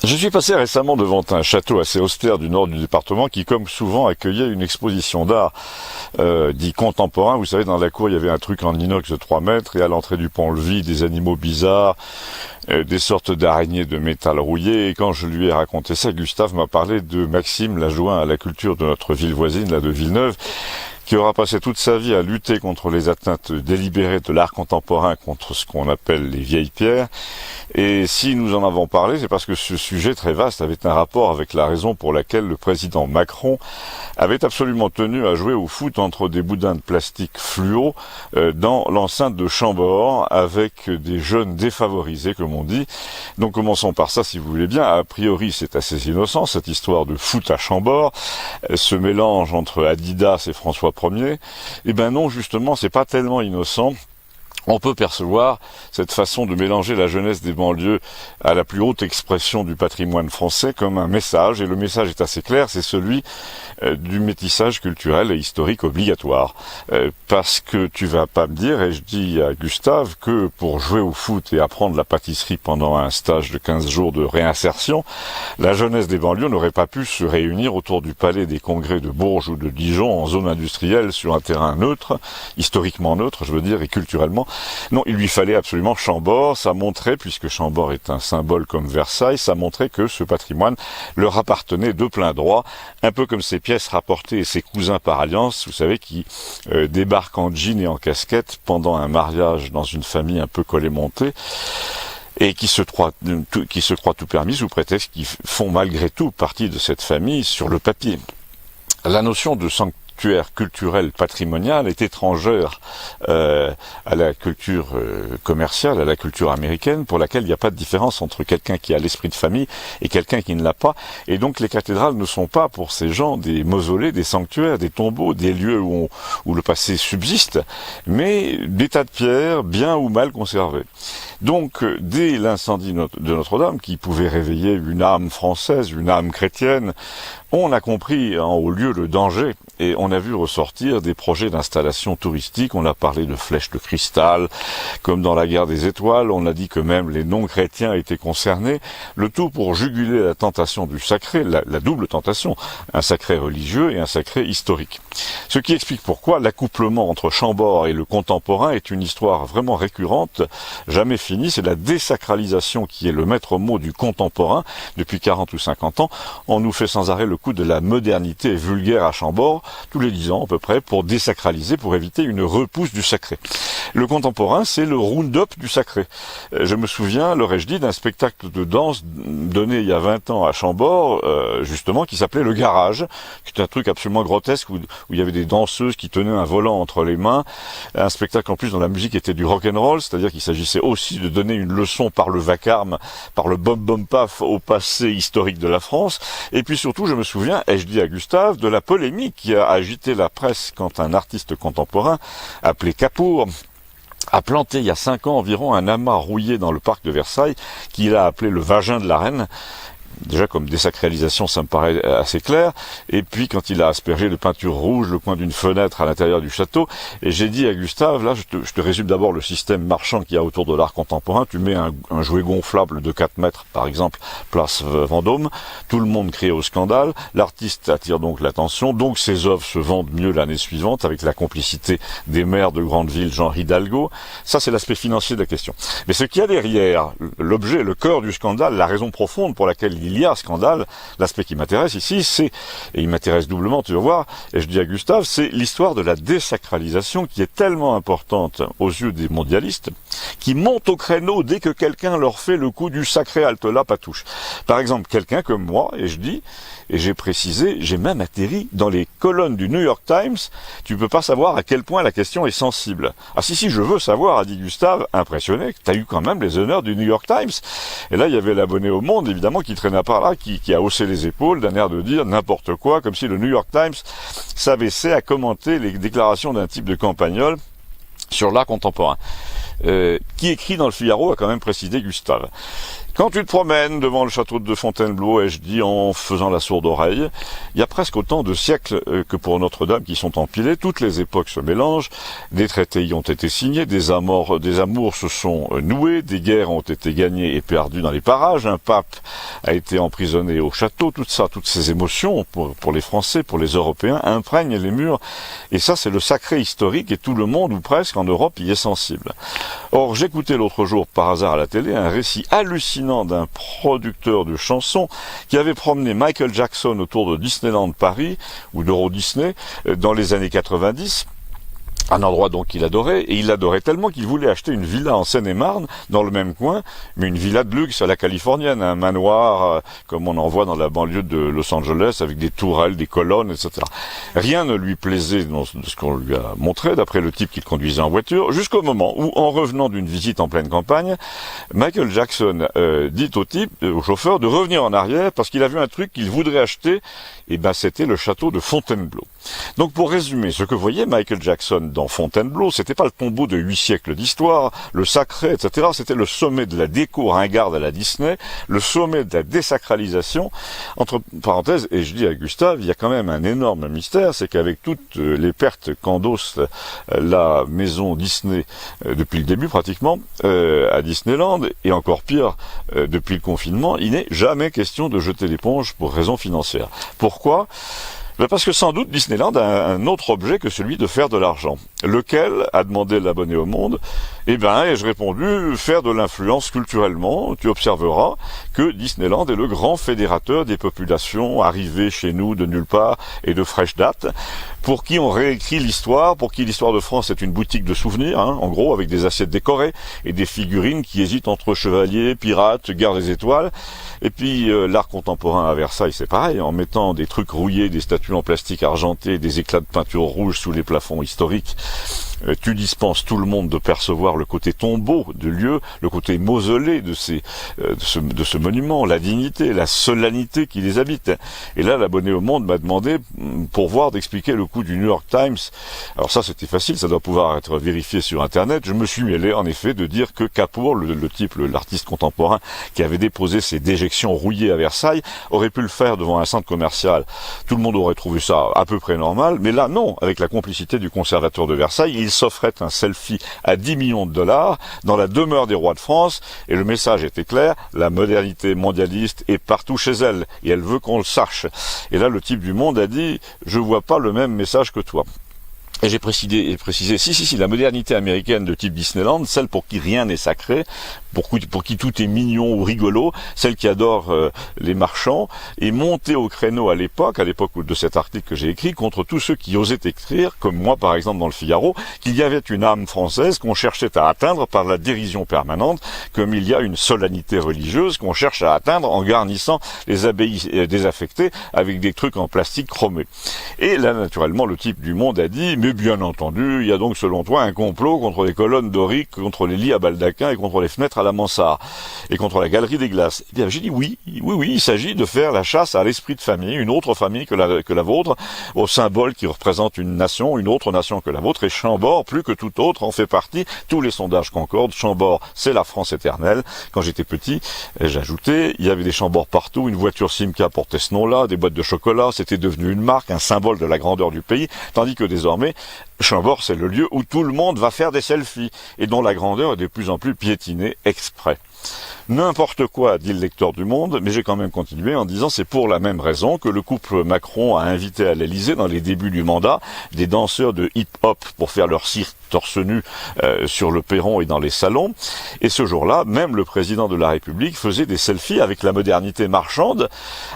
Je suis passé récemment devant un château assez austère du nord du département qui, comme souvent, accueillait une exposition d'art dit contemporain. Vous savez, dans la cour, il y avait un truc en inox de 3 mètres et à l'entrée du pont-levis, des animaux bizarres, des sortes d'araignées de métal rouillé. Et quand je lui ai raconté ça, Gustave m'a parlé de Maxime, l'adjoint à la culture de notre ville voisine, là de Villeneuve, qui aura passé toute sa vie à lutter contre les atteintes délibérées de l'art contemporain, contre ce qu'on appelle les vieilles pierres. Et si nous en avons parlé, c'est parce que ce sujet très vaste avait un rapport avec la raison pour laquelle le président Macron avait absolument tenu à jouer au foot entre des boudins de plastique fluo dans l'enceinte de Chambord avec des jeunes défavorisés, comme on dit. Donc commençons par ça, si vous voulez bien. A priori, c'est assez innocent, cette histoire de foot à Chambord, ce mélange entre Adidas et François Ier. Eh ben non, justement, c'est pas tellement innocent. On peut percevoir cette façon de mélanger la jeunesse des banlieues à la plus haute expression du patrimoine français comme un message, et le message est assez clair, c'est celui du métissage culturel et historique obligatoire. Parce que tu vas pas me dire, et je dis à Gustave, que pour jouer au foot et apprendre la pâtisserie pendant un stage de 15 jours de réinsertion, la jeunesse des banlieues n'aurait pas pu se réunir autour du palais des congrès de Bourges ou de Dijon en zone industrielle sur un terrain neutre, historiquement neutre, je veux dire, et culturellement. Non, il lui fallait absolument Chambord. Ça montrait, puisque Chambord est un symbole comme Versailles, ça montrait que ce patrimoine leur appartenait de plein droit, un peu comme ces pièces rapportées et ses cousins par alliance, vous savez, qui débarquent en jean et en casquette pendant un mariage dans une famille un peu collée-montée, et qui se croient tout permis sous prétexte qu'ils font malgré tout partie de cette famille sur le papier. La notion de sanctuaire culturel patrimonial est étrangère à la culture commerciale, à la culture américaine, pour laquelle il n'y a pas de différence entre quelqu'un qui a l'esprit de famille et quelqu'un qui ne l'a pas. Et donc les cathédrales ne sont pas pour ces gens des mausolées, des sanctuaires, des tombeaux, des lieux où le passé subsiste, mais des tas de pierres bien ou mal conservées. Donc dès l'incendie de Notre-Dame, qui pouvait réveiller une âme française, une âme chrétienne, on a compris en haut lieu le danger et on a vu ressortir des projets d'installation touristique. On a parlé de flèches de cristal, comme dans la guerre des étoiles. On a dit que même les non-chrétiens étaient concernés. Le tout pour juguler la tentation du sacré, la double tentation, un sacré religieux et un sacré historique. Ce qui explique pourquoi l'accouplement entre Chambord et le contemporain est une histoire vraiment récurrente, jamais finie. C'est la désacralisation qui est le maître mot du contemporain depuis 40 ou 50 ans. On nous fait sans arrêt le coup de la modernité vulgaire à Chambord, tous les 10 ans à peu près, pour désacraliser, pour éviter une repousse du sacré. Le contemporain, c'est le round-up du sacré. Je me souviens, l'aurais-je dit, d'un spectacle de danse donné il y a 20 ans à Chambord, justement, qui s'appelait Le Garage, qui était un truc absolument grotesque, où il y avait des danseuses qui tenaient un volant entre les mains, un spectacle en plus dont la musique était du rock'n'roll, c'est-à-dire qu'il s'agissait aussi de donner une leçon par le vacarme, par le bom-bom-paf au passé historique de la France, et puis surtout, je me souviens, ai-je dit à Gustave, de la polémique qui a agité la presse quand un artiste contemporain, appelé Capour, a planté il y a 5 ans environ un amas rouillé dans le parc de Versailles, qu'il a appelé le vagin de la reine. Déjà comme désacralisation, ça me paraît assez clair. Et puis quand il a aspergé de peinture rouge le coin d'une fenêtre à l'intérieur du château, et j'ai dit à Gustave, là je te résume d'abord le système marchand qu'il y a autour de l'art contemporain. Tu mets un jouet gonflable de 4 mètres, par exemple, place Vendôme, tout le monde crie au scandale, l'artiste attire donc l'attention, donc ses œuvres se vendent mieux l'année suivante avec la complicité des maires de grandes villes, genre Hidalgo. Ça c'est l'aspect financier de la question. Mais ce qu'il y a derrière, l'objet, le cœur du scandale, la raison profonde pour laquelle il y a scandale, l'aspect qui m'intéresse ici, c'est, et il m'intéresse doublement, tu vas voir, et je dis à Gustave, c'est l'histoire de la désacralisation qui est tellement importante aux yeux des mondialistes, qui montent au créneau dès que quelqu'un leur fait le coup du sacré halte là, patouche. Par exemple, quelqu'un comme moi, et je dis, et j'ai précisé, j'ai même atterri dans les colonnes du New York Times, tu peux pas savoir à quel point la question est sensible. Ah si, je veux savoir, a dit Gustave, impressionné, que t'as eu quand même les honneurs du New York Times. Et là, il y avait l'abonné au Monde, évidemment, qui traînait par là, qui a haussé les épaules d'un air de dire n'importe quoi, comme si le New York Times s'abaissait à commenter les déclarations d'un type de campagnol sur l'art contemporain. Qui écrit dans le Figaro a quand même précisé Gustave. Quand tu te promènes devant le château de Fontainebleau, ai-je dit en faisant la sourde oreille, il y a presque autant de siècles que pour Notre-Dame qui sont empilés, toutes les époques se mélangent, des traités y ont été signés, des amours se sont noués, des guerres ont été gagnées et perdues dans les parages, un pape a été emprisonné au château, tout ça, toutes ces émotions pour les Français, pour les Européens, imprègnent les murs, et ça c'est le sacré historique et tout le monde, ou presque en Europe, y est sensible. Or, j'écoutais l'autre jour par hasard à la télé un récit hallucinant d'un producteur de chansons qui avait promené Michael Jackson autour de Disneyland Paris, ou d'Euro Disney, dans les années 90, un endroit donc qu'il adorait, et il l'adorait tellement qu'il voulait acheter une villa en Seine-et-Marne, dans le même coin, mais une villa de luxe à la californienne, un manoir comme on en voit dans la banlieue de Los Angeles, avec des tourelles, des colonnes, etc. Rien ne lui plaisait de ce qu'on lui a montré, d'après le type qu'il conduisait en voiture, jusqu'au moment où, en revenant d'une visite en pleine campagne, Michael Jackson dit au type, au chauffeur, de revenir en arrière, parce qu'il a vu un truc qu'il voudrait acheter, et ben c'était le château de Fontainebleau. Donc pour résumer, ce que voyait Michael Jackson dans Fontainebleau, c'était pas le tombeau de 8 siècles d'histoire, le sacré, etc. C'était le sommet de la déco ringarde à la Disney, le sommet de la désacralisation. Entre parenthèses, et je dis à Gustave, il y a quand même un énorme mystère, c'est qu'avec toutes les pertes qu'endosse la maison Disney depuis le début pratiquement, à Disneyland, et encore pire, depuis le confinement, il n'est jamais question de jeter l'éponge pour raisons financières. Pourquoi ? Parce que sans doute Disneyland a un autre objet que celui de faire de l'argent. Lequel, a demandé l'abonné au Monde. Eh ben, ai-je répondu, faire de l'influence culturellement. Tu observeras que Disneyland est le grand fédérateur des populations arrivées chez nous de nulle part et de fraîche date, pour qui on réécrit l'histoire, pour qui l'histoire de France est une boutique de souvenirs, en gros, avec des assiettes décorées et des figurines qui hésitent entre chevaliers, pirates, guerre des étoiles. Et puis l'art contemporain à Versailles, c'est pareil, en mettant des trucs rouillés, des statues en plastique argenté, des éclats de peinture rouge sous les plafonds historiques. Tu dispenses tout le monde de percevoir le côté tombeau de lieu, le côté mausolée de ce monument, la dignité, la solennité qui les habite. Et là, l'abonné au Monde m'a demandé, pour voir, d'expliquer le coup du New York Times. Alors ça, c'était facile, ça doit pouvoir être vérifié sur Internet. Je me suis mêlé, en effet, de dire que Capour, l'artiste contemporain qui avait déposé ses déjections rouillées à Versailles, aurait pu le faire devant un centre commercial. Tout le monde aurait trouvé ça à peu près normal, mais là, non, avec la complicité du conservateur de Versailles, il s'offrait un selfie à 10 millions de dollars dans la demeure des rois de France, et le message était clair, la modernité mondialiste est partout chez elle, et elle veut qu'on le sache. Et là, le type du Monde a dit, je vois pas le même message que toi. Et j'ai précisé, si, la modernité américaine de type Disneyland, celle pour qui rien n'est sacré, pour qui tout est mignon ou rigolo, celle qui adore les marchands, est montée au créneau à l'époque de cet article que j'ai écrit, contre tous ceux qui osaient écrire, comme moi par exemple dans le Figaro, qu'il y avait une âme française qu'on cherchait à atteindre par la dérision permanente, comme il y a une solennité religieuse qu'on cherche à atteindre en garnissant les abbayes désaffectées avec des trucs en plastique chromé. Et là, naturellement, le type du Monde a dit, mais bien entendu, il y a donc selon toi un complot contre les colonnes doriques, contre les lits à baldaquin et contre les fenêtres à la mansarde et contre la galerie des glaces. Eh bien, j'ai dit oui, il s'agit de faire la chasse à l'esprit de famille, une autre famille que la vôtre, au symbole qui représente une autre nation que la vôtre, et Chambord, plus que tout autre, en fait partie. Tous les sondages concordent, Chambord, c'est la France éternelle. Quand j'étais petit, j'ajoutais, il y avait des Chambords partout, une voiture Simca portait ce nom-là, des boîtes de chocolat, c'était devenu une marque, un symbole de la grandeur du pays, tandis que désormais, Chambord, c'est le lieu où tout le monde va faire des selfies, et dont la grandeur est de plus en plus piétinée exprès. N'importe quoi, dit le lecteur du Monde, mais j'ai quand même continué en disant c'est pour la même raison que le couple Macron a invité à l'Élysée, dans les débuts du mandat, des danseurs de hip-hop pour faire leur cirque torse nu sur le perron et dans les salons. Et ce jour-là, même le président de la République faisait des selfies avec la modernité marchande,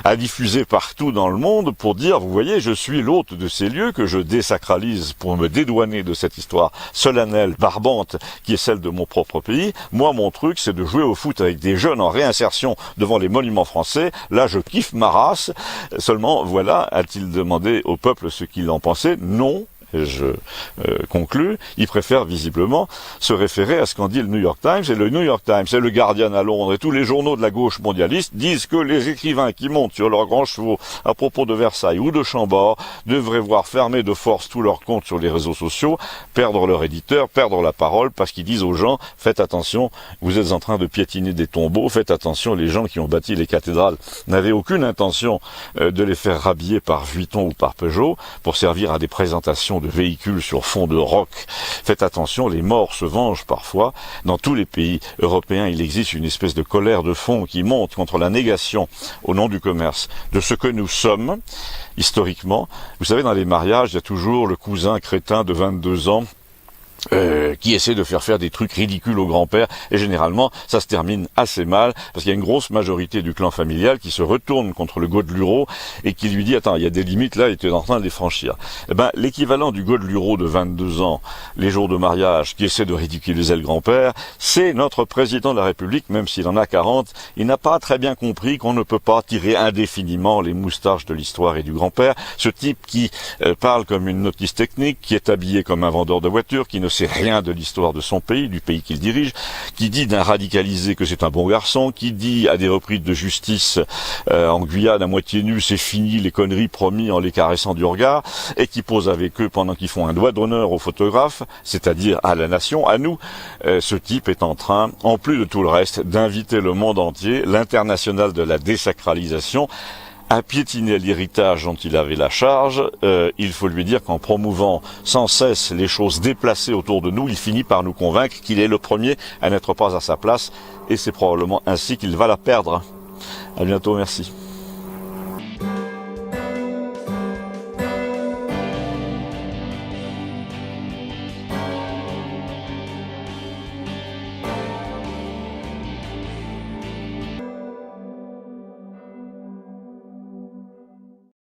à diffuser partout dans le monde pour dire, vous voyez, je suis l'hôte de ces lieux que je désacralise pour me dédouaner de cette histoire solennelle, barbante, qui est celle de mon propre pays. Moi, mon truc, c'est de jouer au foot avec des jeunes en réinsertion devant les monuments français. Là, je kiffe ma race. Seulement, voilà, a-t-il demandé au peuple ce qu'il en pensait? Non. et je conclus, il préfère visiblement se référer à ce qu'en dit le New York Times, et le New York Times et le Guardian à Londres et tous les journaux de la gauche mondialiste disent que les écrivains qui montent sur leurs grands chevaux à propos de Versailles ou de Chambord devraient voir fermer de force tous leurs comptes sur les réseaux sociaux, perdre leur éditeur, perdre la parole, parce qu'ils disent aux gens, faites attention, vous êtes en train de piétiner des tombeaux, faites attention, les gens qui ont bâti les cathédrales n'avaient aucune intention de les faire rhabiller par Vuitton ou par Peugeot pour servir à des présentations de véhicules sur fond de rock. Faites attention, les morts se vengent parfois. Dans tous les pays européens, il existe une espèce de colère de fond qui monte contre la négation, au nom du commerce, de ce que nous sommes, historiquement. Vous savez, dans les mariages, il y a toujours le cousin crétin de 22 ans qui essaie de faire des trucs ridicules au grand-père, et généralement ça se termine assez mal, parce qu'il y a une grosse majorité du clan familial qui se retourne contre le Godelureau et qui lui dit, attends, il y a des limites là, et tu es en train de les franchir. Eh ben, l'équivalent du Godelureau de 22 ans, les jours de mariage, qui essaie de ridiculiser le grand-père, c'est notre président de la République, même s'il en a 40, il n'a pas très bien compris qu'on ne peut pas tirer indéfiniment les moustaches de l'histoire et du grand-père. Ce type qui parle comme une notice technique, qui est habillé comme un vendeur de voitures, qui ne sait rien de l'histoire de son pays, du pays qu'il dirige, qui dit d'un radicalisé que c'est un bon garçon, qui dit à des reprises de justice en Guyane à moitié nu, c'est fini les conneries, promis, en les caressant du regard, et qui pose avec eux pendant qu'ils font un doigt d'honneur aux photographes, c'est-à-dire à la nation, à nous. Ce type est en train, en plus de tout le reste, d'inviter le monde entier, l'international de la désacralisation, à piétiner l'héritage dont il avait la charge. Il faut lui dire qu'en promouvant sans cesse les choses déplacées autour de nous, il finit par nous convaincre qu'il est le premier à n'être pas à sa place, et c'est probablement ainsi qu'il va la perdre. À bientôt, merci.